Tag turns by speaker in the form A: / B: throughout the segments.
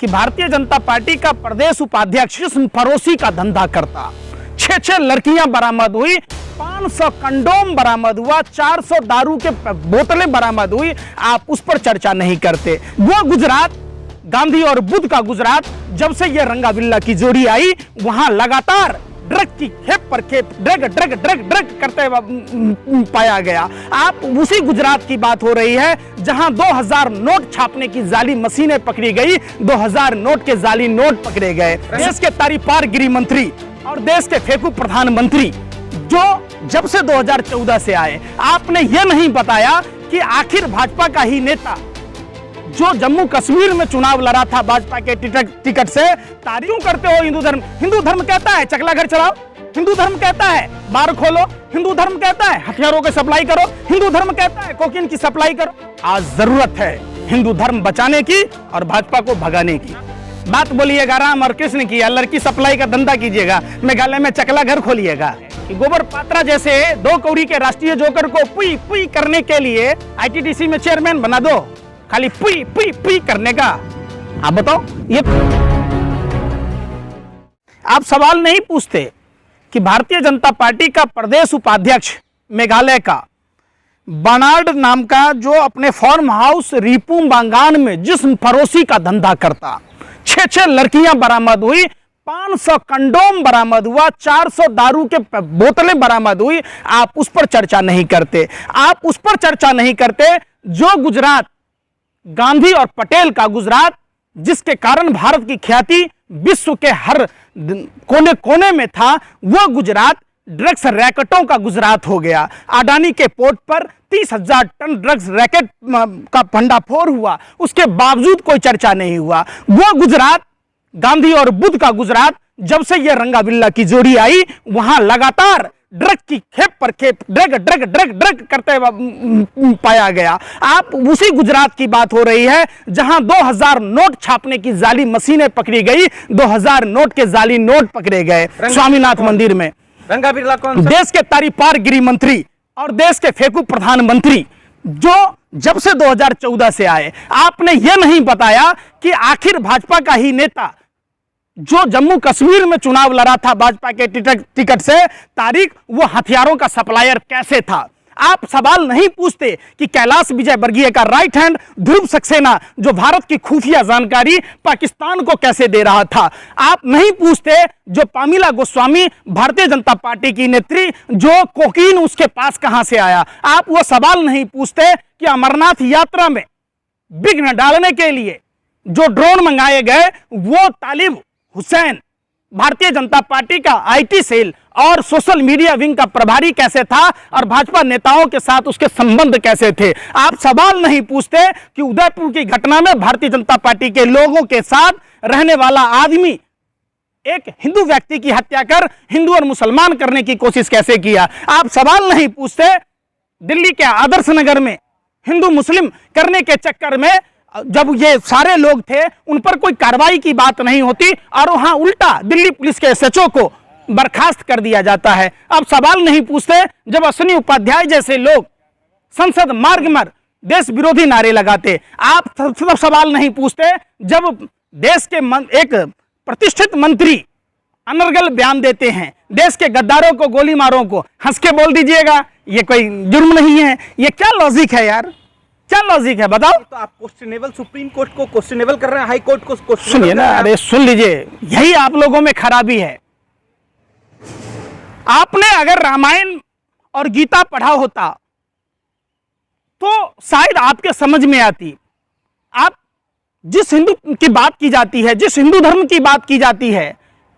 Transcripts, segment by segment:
A: कि भारतीय जनता पार्टी का प्रदेश उपाध्यक्ष फरोशी का धंधा करता। 6 लड़कियां बरामद हुई, 500 कंडोम बरामद हुआ, 400 दारू के बोतलें बरामद हुई। आप उस पर चर्चा नहीं करते। वो गुजरात, गांधी और बुद्ध का गुजरात, जब से ये रंगा बिल्ला की जोड़ी आई, वहां लगातार ड्रग की खेप पर खेप ड्रग ड्रग ड्रग ड्रग करते पाया गया। आप उसी गुजरात की बात हो रही है जहां 2000 नोट छापने की जाली मशीनें पकड़ी गई, 2000 नोट के जाली नोट पकड़े गए। देश के तारीपार गृह मंत्री और देश के फेंकू प्रधानमंत्री जो जब से 2014 से आए, आपने यह नहीं बताया कि आखिर भाजपा का ही नेता जो जम्मू कश्मीर में चुनाव लड़ा था भाजपा के टिकट से, तारीफ करते हो हिंदू धर्म। हिंदू धर्म कहता है चकला घर चलाओ, हिंदू धर्म कहता है बार खोलो, हिंदू धर्म कहता है हथियारों की सप्लाई करो, हिंदू धर्म कहता है कोकीन की सप्लाई करो। आज जरूरत है हिंदू धर्म बचाने की और भाजपा को भगाने की। बात बोलिएगा राम और कृष्ण की, या लड़की सप्लाई का धंधा कीजिएगा, मेघालय में चकला घर खोलिएगा। गोबर पात्रा जैसे 2 कौड़ी के राष्ट्रीय जोकर को पुई पुई करने के लिए आईटीडीसी में चेयरमैन बना दो, खाली पुई पुई पुई करने का। आप बताओ, ये आप सवाल नहीं पूछते कि भारतीय जनता पार्टी का प्रदेश उपाध्यक्ष मेघालय का बर्नार्ड नाम का, जो अपने फार्म हाउस रिपुम बांगान में जिस्म फरोशी का धंधा करता, 6 लड़कियां बरामद हुई, 500 कंडोम बरामद हुआ, 400 दारू के बोतलें बरामद हुई। आप उस पर चर्चा नहीं करते। आप उस पर चर्चा नहीं करते जो गुजरात, गांधी और पटेल का गुजरात, जिसके कारण भारत की ख्याति विश्व के हर कोने कोने में था, वो गुजरात ड्रग्स रैकेटों का गुजरात हो गया। अडानी के पोर्ट पर 30,000 टन ड्रग्स रैकेट का भंडाफोड़ हुआ, उसके बावजूद कोई चर्चा नहीं हुआ। वो गुजरात, गांधी और बुद्ध का गुजरात, जब से ये रंगा बिल्ला की जोड़ी आई, वहां लगातार ड्रग की खेप पर खेप ड्रग ड्रग ड्रग ड्रग करते पाया गया। आप उसी गुजरात की बात हो रही है जहां 2000 नोट छापने की जाली मशीनें पकड़ी गई, 2000 नोट के जाली नोट पकड़े गए स्वामीनाथ मंदिर में।
B: रंगा बिरला कौन सा?
A: देश के तारीपार गृह मंत्री और देश के फेंकू प्रधानमंत्री जो जब से 2014 से आए, आपने यह नहीं बताया कि आखिर भाजपा का ही नेता जो जम्मू कश्मीर में चुनाव लड़ा था भाजपा के टिकट से, तारीख, वो हथियारों का सप्लायर कैसे था। आप सवाल नहीं पूछते कि कैलाश विजयवर्गीय का राइट हैंड ध्रुव सक्सेना जो भारत की खुफिया जानकारी पाकिस्तान को कैसे दे रहा था। आप नहीं पूछते जो पामिला गोस्वामी भारतीय जनता पार्टी की नेत्री, जो कोकीन उसके पास कहां से आया। आप वो सवाल नहीं पूछते कि अमरनाथ यात्रा में विघ्न डालने के लिए जो ड्रोन मंगाए गए, वो तालिब हुसैन भारतीय जनता पार्टी का आईटी सेल और सोशल मीडिया विंग का प्रभारी कैसे था और भाजपा नेताओं के साथ उसके संबंध कैसे थे। आप सवाल नहीं पूछते कि उदयपुर की घटना में भारतीय जनता पार्टी के लोगों के साथ रहने वाला आदमी एक हिंदू व्यक्ति की हत्या कर हिंदू और मुसलमान करने की कोशिश कैसे किया। आप सवाल नहीं पूछते दिल्ली के आदर्श नगर में हिंदू मुस्लिम करने के चक्कर में जब ये सारे लोग थे उन पर कोई कार्रवाई की बात नहीं होती और वहां उल्टा दिल्ली पुलिस के एसएचओ को बर्खास्त कर दिया जाता है। अब सवाल नहीं पूछते जब अश्विनी उपाध्याय जैसे लोग संसद मार्ग पर देश विरोधी नारे लगाते। आप सवाल नहीं पूछते जब देश के एक प्रतिष्ठित मंत्री अनर्गल बयान देते हैं, देश के गद्दारों को गोली मारों को हंस के बोल दीजिएगा ये कोई जुर्म नहीं है। ये क्या लॉजिक है यार, क्या लॉजिक है बताओ।
B: तो आप क्वेश्चनेबल सुप्रीम कोर्ट को क्वेश्चनेबल कर रहे हैं, हाई कोर्ट को क्वेश्चनेबल।
A: सुनिए ना, अरे सुन लीजिए, यही आप लोगों में खराबी है। आपने अगर रामायण और गीता पढ़ा होता तो शायद आपके समझ में आती। आप जिस हिंदू की बात की जाती है, जिस हिंदू धर्म की बात की जाती है,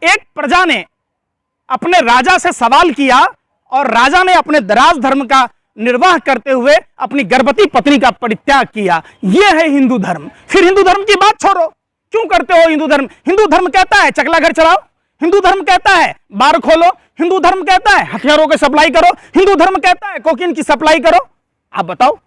A: एक प्रजा ने अपने राजा से सवाल किया और राजा ने अपने दराज धर्म का निर्वाह करते हुए अपनी गर्भवती पत्नी का परित्याग किया। यह है हिंदू धर्म। फिर हिंदू धर्म की बात छोड़ो, क्यों करते हो हिंदू धर्म। हिंदू धर्म कहता है चकला घर चलाओ, हिंदू धर्म कहता है बार खोलो, हिंदू धर्म कहता है हथियारों की सप्लाई करो, हिंदू धर्म कहता है कोकीन की सप्लाई करो। आप बताओ,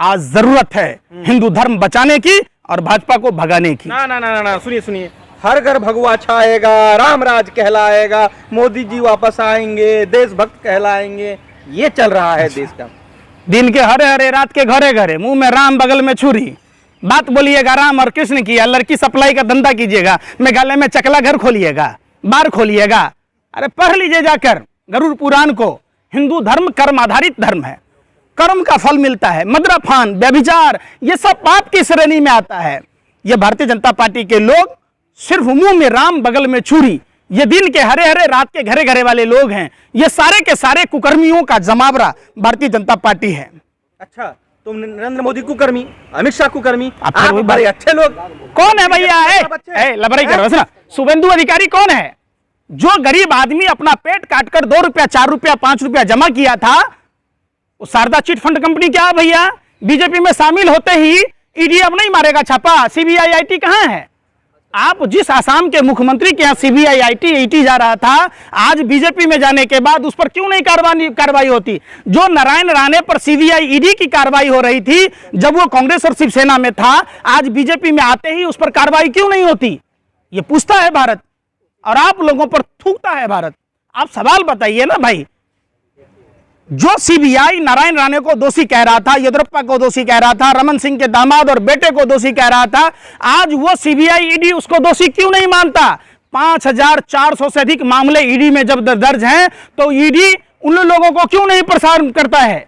A: आज जरूरत है हिंदू धर्म बचाने की और भाजपा को भगाने की।
B: ना ना ना ना, सुनिए सुनिए, हर घर भगवा छाएगा, राम राज कहलाएगा, मोदी जी वापस आएंगे, देशभक्त कहलाएंगे, ये चल रहा है देश का।
A: दिन के हरे हरे रात के घरे घरे, मुंह में राम बगल में छुरी, बात बोलिएगा राम और कृष्ण की, या लड़की सप्लाई का धंधा कीजिएगा, मेघालय में चकला घर खोलिएगा, बार खोलिएगा। अरे पढ़ लीजिए जाकर गरुड़ पुराण को। हिंदू धर्म कर्म आधारित धर्म है, कर्म का फल मिलता है। मद्राफान, व्यभिचार, ये सब पाप की श्रेणी में आता है। ये भारतीय जनता पार्टी के लोग सिर्फ मुंह में राम बगल में छुरी, ये दिन के हरे हरे रात के घरे घरे वाले लोग हैं। ये सारे के सारे कुकर्मियों का जमावड़ा भारतीय जनता पार्टी है।
B: अच्छा, तुम नरेंद्र मोदी कुकर्मी, अमित शाह कुकर्मी,
A: आप
B: आप बड़े अच्छे लोग।
A: कौन है भैया? लबराई कर रहे हो। शुभेंदु अधिकारी कौन है? जो गरीब आदमी अपना पेट काटकर 2 रुपया 4 रुपया 5 रुपया जमा किया था, वो शारदा चिट फंड कंपनी क्या है भैया? बीजेपी में शामिल होते ही ईडी अब नहीं मारेगा छापा? सीबीआई आईटी कहां है? आप जिस आसाम के मुख्यमंत्री के यहाँ सीबीआई आईटी जा रहा था, आज बीजेपी में जाने के बाद उस पर क्यों नहीं कार्रवाई होती? जो नारायण राणे पर सीबीआई ईडी की कार्रवाई हो रही थी जब वो कांग्रेस और शिवसेना में था, आज बीजेपी में आते ही उस पर कार्रवाई क्यों नहीं होती? ये पूछता है भारत, और आप लोगों पर थूकता है भारत। आप सवाल बताइए ना भाई। जो सीबीआई नारायण राणे को दोषी कह रहा था, येदियुरप्पा को दोषी कह रहा था, रमन सिंह के दामाद और बेटे को दोषी कह रहा था, आज वो सीबीआई ईडी उसको दोषी क्यों नहीं मानता? 5400 से अधिक मामले ईडी में जब दर्ज हैं, तो ईडी उन लोगों को क्यों नहीं प्रसारण करता है?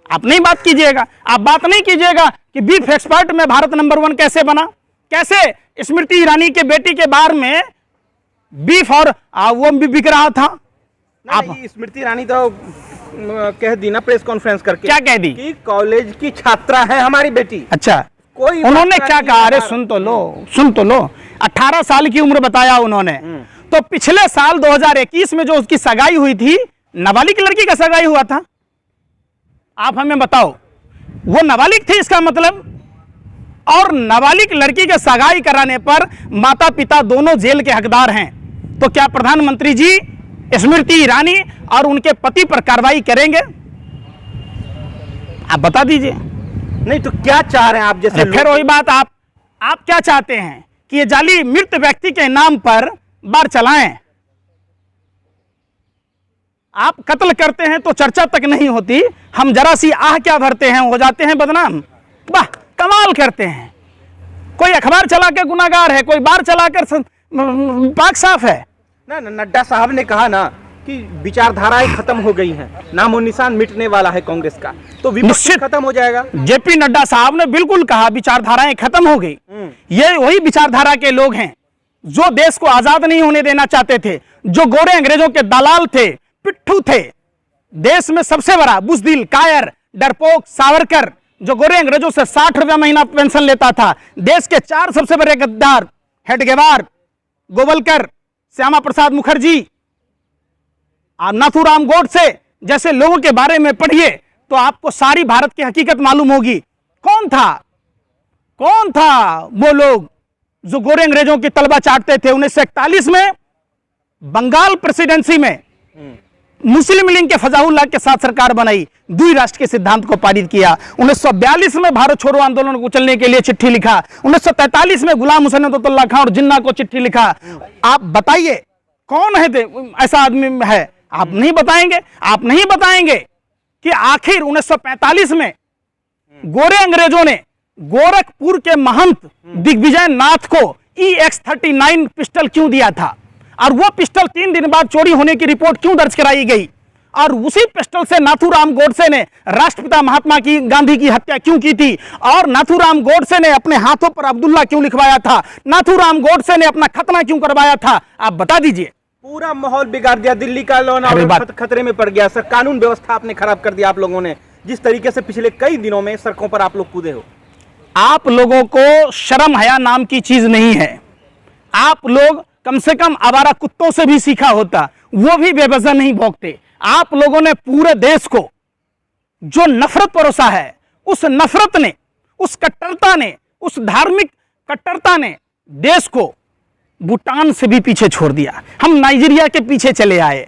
A: आप नहीं बात कीजिएगा। आप बात नहीं कीजिएगा कि बीफ एक्सपर्ट में भारत नंबर 1 कैसे बना, कैसे स्मृति ईरानी के बेटी के बार में बीफ और वो भी बिक रहा था।
B: आप स्मृति ईरानी तो कह दी ना प्रेस कॉन्फ्रेंस करके।
A: क्या कह दी?
B: कि कॉलेज की छात्रा है हमारी बेटी।
A: अच्छा,
B: कोई
A: उन्होंने क्या कहा? अरे सुन तो लो 18 साल की उम्र बताया उन्होंने। तो पिछले साल 2021 में जो उसकी सगाई हुई थी, नाबालिग लड़की का सगाई हुआ था। आप हमें बताओ, वो नाबालिग थी इसका मतलब? और नाबालिग लड़की के सगाई कराने पर माता पिता दोनों जेल के हकदार हैं। तो क्या प्रधानमंत्री जी स्मृति ईरानी और उनके पति पर कार्रवाई करेंगे? आप बता दीजिए।
B: नहीं तो क्या चाह रहे हैं आप? जैसे
A: फिर वही बात, आप क्या चाहते हैं कि ये जाली मृत व्यक्ति के नाम पर बार चलाएं? आप कत्ल करते हैं तो चर्चा तक नहीं होती, हम जरा सी आह क्या भरते हैं, हो जाते हैं बदनाम। वाह, कमाल करते हैं। कोई अखबार चला के गुनाहगार है, कोई बार चलाकर पाक साफ है।
B: ना नड्डा साहब ने कहा ना कि विचारधाराएं खत्म हो गई हैं, नामो निशान मिटने वाला है कांग्रेस का, तो विपक्ष खत्म हो जाएगा।
A: जेपी नड्डा साहब ने बिल्कुल कहा विचारधाराएं खत्म हो गई। ये वही विचारधारा के लोग हैं जो देश को आजाद नहीं होने देना चाहते थे, जो गोरे अंग्रेजों के दलाल थे, पिट्ठू थे। देश में सबसे बड़ा बुजदिल, कायर, डरपोक सावरकर, जो गोरे अंग्रेजों से 60 रुपया महीना पेंशन लेता था। देश के 4 सबसे बड़े गद्दार, हेडगेवार, गोवलकर, श्यामा प्रसाद मुखर्जी और नाथूराम गोडसे जैसे लोगों के बारे में पढ़िए तो आपको सारी भारत की हकीकत मालूम होगी। कौन था वो लोग जो गोरे अंग्रेजों की तलबा चाटते थे? 1941 में बंगाल प्रेसिडेंसी में मुस्लिम लीग के फजाउल्लाह के साथ सरकार बनाई, द्वि राष्ट्र के सिद्धांत को पारित किया। 1942 में भारत छोड़ो आंदोलन को चलने के लिए चिट्ठी लिखा। 1943 में गुलाम हुसैन अब्दुल्ला खान और जिन्ना को चिट्ठी लिखा। आप बताइए कौन है ऐसा आदमी है? आप नहीं बताएंगे। आप नहीं बताएंगे कि आखिर 1945 में गोरे अंग्रेजों ने गोरखपुर के महंत दिग्विजय नाथ को EX-39 पिस्टल क्यों दिया था, और वो पिस्टल 3 दिन बाद चोरी होने की रिपोर्ट क्यों दर्ज कराई गई, और उसी पिस्टल से नाथूराम गोडसे ने राष्ट्रपिता महात्मा गांधी की हत्या क्यों की थी, और नाथूराम गोडसे ने अपने हाथों पर अब्दुल्ला क्यों लिखवाया था, नाथूराम गोडसे ने अपना खतना क्यों करवाया था? आप बता दीजिए।
B: पूरा माहौल बिगाड़ दिया, दिल्ली का लॉ एंड ऑर्डर खतरे में पड़ गया सर, कानून व्यवस्था आपने खराब कर दिया आप लोगों ने, जिस तरीके से पिछले कई दिनों में सड़कों पर आप लोग कूदे हो।
A: आप लोगों को शर्म हया नाम की चीज नहीं है। आप लोग कम से कम आवारा कुत्तों से भी सीखा होता, वो भी बेवजह नहीं भौंकते। आप लोगों ने पूरे देश को जो नफरत परोसा है, उस नफरत ने, उस कट्टरता ने, उस धार्मिक कट्टरता ने देश को भूटान से भी पीछे छोड़ दिया। हम नाइजीरिया के पीछे चले आए।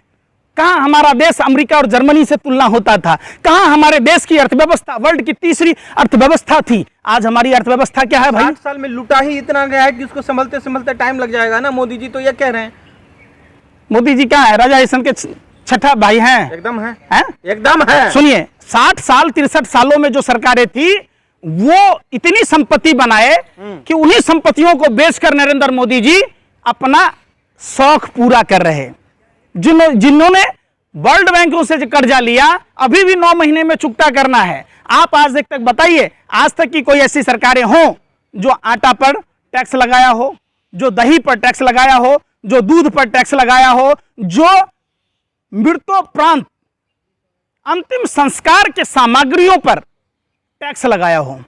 A: कहां हमारा देश अमेरिका और जर्मनी से तुलना होता था? कहां हमारे देश की अर्थव्यवस्था वर्ल्ड की तीसरी अर्थव्यवस्था थी? आज हमारी अर्थव्यवस्था क्या है भाई?
B: 8 साल में लूटा ही इतना गया है कि उसको संभलते संभलते टाइम लग जाएगा ना। मोदी जी तो ये कह रहे हैं।
A: मोदी जी क्या है? राजा हसन के छठा भाई हैं।
B: एकदम है, एकदम है।
A: सुनिए, 60 साल 63 सालों में जो सरकारें थी वो इतनी संपत्ति बनाए कि उन्हीं संपत्तियों को बेचकर नरेंद्र मोदी जी अपना शौक पूरा कर रहे हैं। जिन्होंने वर्ल्ड बैंकों से कर्जा लिया, अभी भी 9 महीने में चुकता करना है। आप आज तक बताइए, आज तक की कोई ऐसी सरकारें हों जो आटा पर टैक्स लगाया हो, जो दही पर टैक्स लगाया हो, जो दूध पर टैक्स लगाया हो, जो मृत्योपरांत अंतिम संस्कार के सामग्रियों पर टैक्स लगाया हो?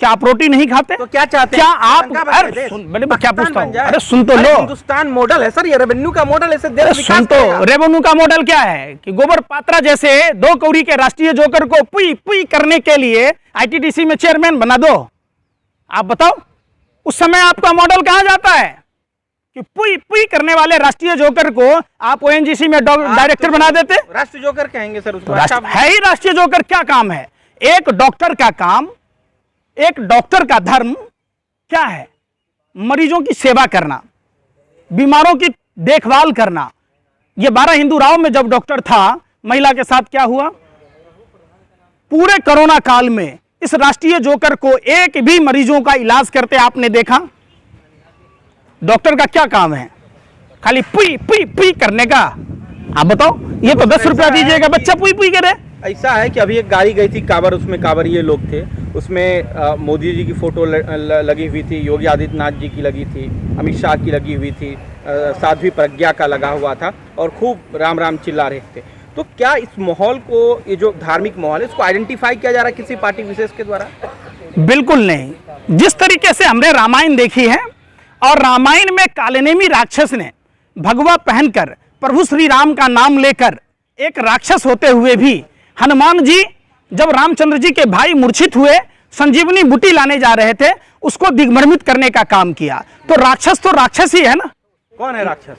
A: क्या आप रोटी नहीं खाते?
B: तो क्या चाहते
A: क्या
B: हैं?
A: आप
B: अरे
A: मैं क्या पूछता हूं? अरे सुन तो लो,
B: हिंदुस्तान मॉडल है सर, ये रेवेन्यू का मॉडल है सर, देश विकास
A: सुन तो,
B: करेगा।
A: रेवेन्यू का मॉडल क्या है कि गोबर पात्रा जैसे 2 कौड़ी के राष्ट्रीय जोकर को पुई पुई करने के लिए आईटीडीसी में चेयरमैन बना दो। आप बताओ, उस समय आपका मॉडल कहां जाता है कि पुई पुई करने वाले राष्ट्रीय जोकर को आप ओएनजीसी में डायरेक्टर बना देते?
B: राष्ट्रीय जोकर कहेंगे सर उसको।
A: है ही राष्ट्रीय जोकर। क्या काम है एक डॉक्टर का? काम, एक डॉक्टर का धर्म क्या है? मरीजों की सेवा करना, बीमारों की देखभाल करना। ये 12 हिंदू राव में जब डॉक्टर था, महिला के साथ क्या हुआ? पूरे कोरोना काल में इस राष्ट्रीय जोकर को एक भी मरीजों का इलाज करते आपने देखा? डॉक्टर का क्या काम है? खाली पुई पुई पुई करने का। आप बताओ, ये तो 10 रुपया दीजिएगा, बच्चा पुई पुई करे।
B: ऐसा है कि अभी एक गाड़ी गई थी कांवड़, उसमें कांवड़िए लोग थे, उसमें मोदी जी की फोटो लगी हुई थी, योगी आदित्यनाथ जी की लगी थी, अमित शाह की लगी हुई थी, साध्वी प्रज्ञा का लगा हुआ था और खूब राम राम चिल्ला रहे थे। तो क्या इस माहौल को, ये जो धार्मिक माहौल है, इसको आइडेंटिफाई किया जा रहा है किसी पार्टी विशेष के द्वारा?
A: बिल्कुल नहीं। जिस तरीके से हमने रामायण देखी है और रामायण में कालनेमी राक्षस ने भगवा पहनकर प्रभु श्री राम का नाम लेकर एक राक्षस होते हुए भी, हनुमान जी जब रामचंद्र जी के भाई मूर्छित हुए, संजीवनी बूटी लाने जा रहे थे, उसको दिग्भ्रमित करने का काम किया। तो राक्षस ही है ना।
B: कौन है राक्षस?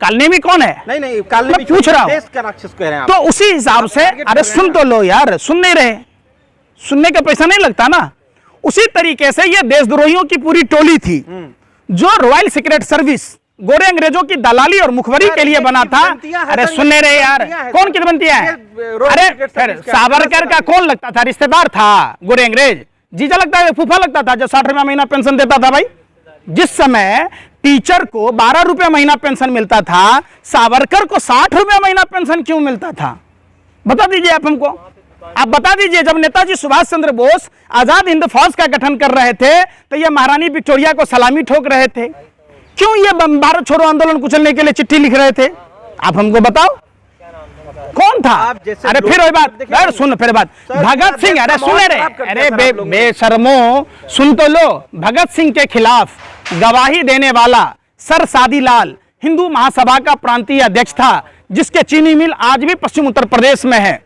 A: कालनेमी कौन है?
B: नहीं कालनेमी
A: पूछ रहा हूं।
B: देश का राक्षस कह रहे हैं आप।
A: तो उसी हिसाब से, अरे सुन तो लो यार, सुन नहीं रहे, सुनने का पैसा नहीं लगता ना। उसी तरीके से ये देशद्रोहियों की पूरी टोली थी जो रॉयल सीक्रेट सर्विस गोरे अंग्रेजों की दलाली और मुखबरी के लिए बना था। अरे सुनने रहे यार, कौन किदवंतियां है? अरे फिर सावरकर का कौन लगता था? रिश्तेदार था गोरे अंग्रेज? जीजा लगता है, फूफा लगता था जो 60 रुपया महीना पेंशन देता था। भाई, जिस समय टीचर को 12 रुपया महीना पेंशन मिलता था, सावरकर को 60 रुपया महीना पेंशन क्यों मिलता था? बता दीजिए आप हमको। आप बता दीजिए, जब नेताजी सुभाष चंद्र बोस आजाद हिंद फौज का गठन कर रहे थे तो ये महारानी विक्टोरिया को सलामी ठोक रहे थे, क्यों ये भारत छोड़ो आंदोलन कुचलने के लिए चिट्ठी लिख रहे थे? आप हमको बताओ, कौन था? अरे फिर वही बात, अरे सुन, फिर बात भगत सिंह, अरे सुने रे, अरे बेशर्मो, सुन तो लो। भगत सिंह के खिलाफ गवाही देने वाला सर सादीलाल हिंदू महासभा का प्रांतीय अध्यक्ष था, जिसके चीनी मिल आज भी पश्चिम उत्तर प्रदेश में है।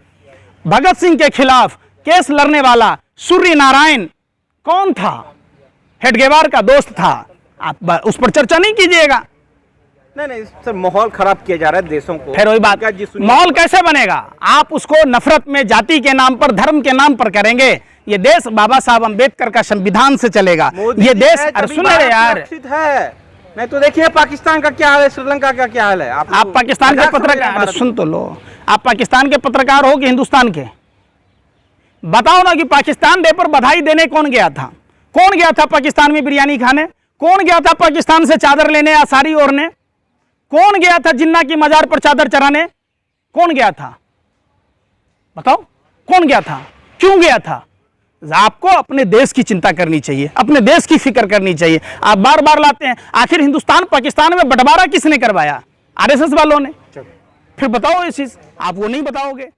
A: भगत सिंह के खिलाफ केस लड़ने वाला सूर्य नारायण कौन था? हेडगेवार का दोस्त था। आप उस पर चर्चा नहीं कीजिएगा।
B: नहीं सर, माहौल खराब किया जा रहा है देशों को।
A: फिर वही बात, माहौल कैसे बनेगा? आप उसको नफरत में, जाति के नाम पर, धर्म के नाम पर करेंगे। ये देश बाबा साहब अंबेडकर का संविधान से चलेगा। ये देश, अरे सुन रहे यार,
B: है। नहीं तो देखिए पाकिस्तान का क्या हाल है, श्रीलंका का क्या हाल है।
A: आप पाकिस्तान के पत्रकार, सुन तो लो, आप पाकिस्तान के पत्रकार हो कि हिंदुस्तान के? बताओ ना कि पाकिस्तान डे पर बधाई देने कौन गया था? कौन गया था पाकिस्तान में बिरयानी खाने? कौन गया था पाकिस्तान से चादर लेने या साड़ी ओढ़ने? कौन गया था जिन्ना की मजार पर चादर चढ़ाने? कौन गया था? बताओ, कौन गया था? क्यों गया था? आपको अपने देश की चिंता करनी चाहिए, अपने देश की फिक्र करनी चाहिए। आप बार बार लाते हैं, आखिर हिंदुस्तान पाकिस्तान में बंटवारा किसने करवाया? आरएसएस वालों ने। फिर बताओ ये चीज, आप वो नहीं बताओगे।